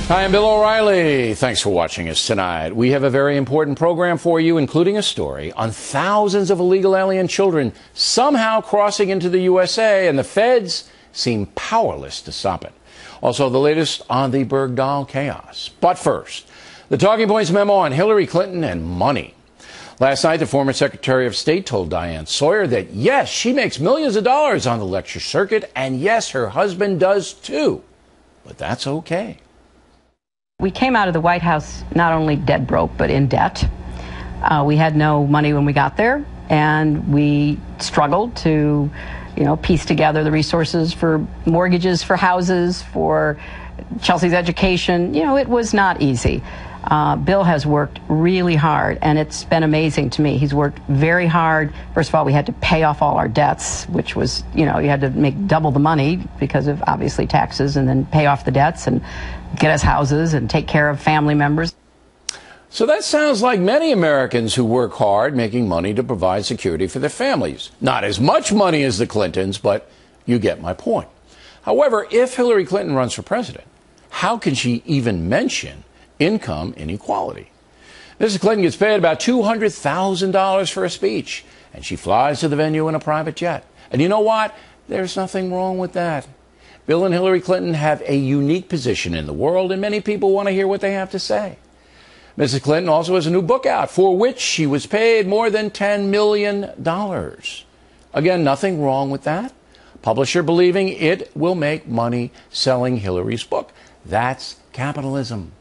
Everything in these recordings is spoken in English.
Hi, I'm Bill O'Reilly. Thanks for watching us tonight. We have a very important program for you, including a story on thousands of illegal alien children somehow crossing into the USA, and the feds seem powerless to stop it. Also, the latest on the Bergdahl chaos. But first, the talking points memo on Hillary Clinton and money. Last night, the former Secretary of State told Diane Sawyer that, yes, she makes millions of dollars on the lecture circuit, and yes, her husband does too. But that's okay. We came out of the White House not only dead broke, but in debt. We had no money when we got there, and we struggled to, piece together the resources for mortgages for houses, for Chelsea's education. It was not easy. Bill has worked really hard, and it's been amazing to me. He's worked very hard. First of all, we had to pay off all our debts, which was, you had to make double the money because of, obviously, taxes, and then pay off the debts and get us houses and take care of family members. So that sounds like many Americans who work hard making money to provide security for their families. Not as much money as the Clintons, but you get my point. However, if Hillary Clinton runs for president, how can she even mention income inequality? Mrs. Clinton gets paid about $200,000 for a speech, and she flies to the venue in a private jet. And you know what? There's nothing wrong with that. Bill and Hillary Clinton have a unique position in the world, and many people want to hear what they have to say. Mrs. Clinton also has a new book out, for which she was paid more than $10 million. Again, nothing wrong with that. Publisher believing it will make money selling Hillary's book. That's capitalism.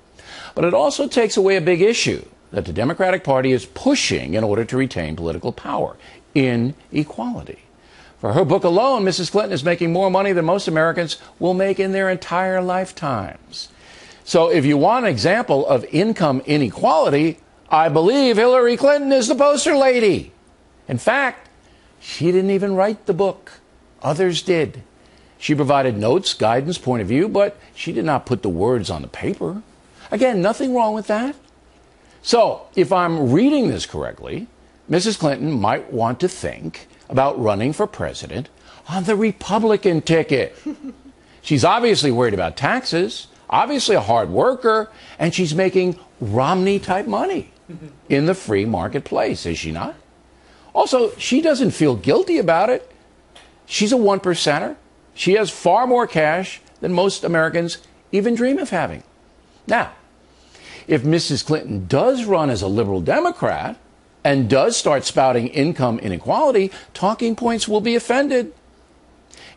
But it also takes away a big issue that the Democratic Party is pushing in order to retain political power: inequality. For her book alone, Mrs. Clinton is making more money than most Americans will make in their entire lifetimes. So if you want an example of income inequality, I believe Hillary Clinton is the poster lady. In fact, she didn't even write the book. Others did. She provided notes, guidance, point of view, but she did not put the words on the paper. Again, nothing wrong with that. So if I'm reading this correctly, Mrs. Clinton might want to think about running for president on the Republican ticket. She's obviously worried about taxes, obviously a hard worker, and she's making Romney-type money in the free marketplace, is she not? Also, she doesn't feel guilty about it. She's a one-percenter. She has far more cash than most Americans even dream of having. Now, if Mrs. Clinton does run as a liberal Democrat and does start spouting income inequality, talking points will be offended.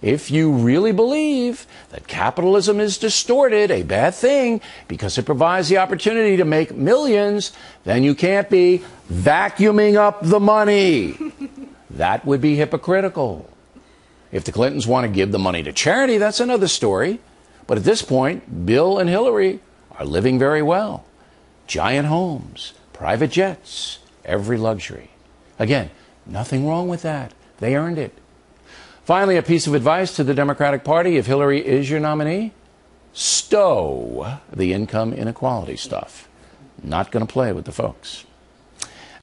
If you really believe that capitalism is distorted, a bad thing, because it provides the opportunity to make millions, then you can't be vacuuming up the money. That would be hypocritical. If the Clintons want to give the money to charity, that's another story. But at this point, Bill and Hillary are living very well. Giant homes, private jets, every luxury. Again, nothing wrong with that. They earned it. Finally, a piece of advice to the Democratic Party: if Hillary is your nominee, stow the income inequality stuff. Not going to play with the folks.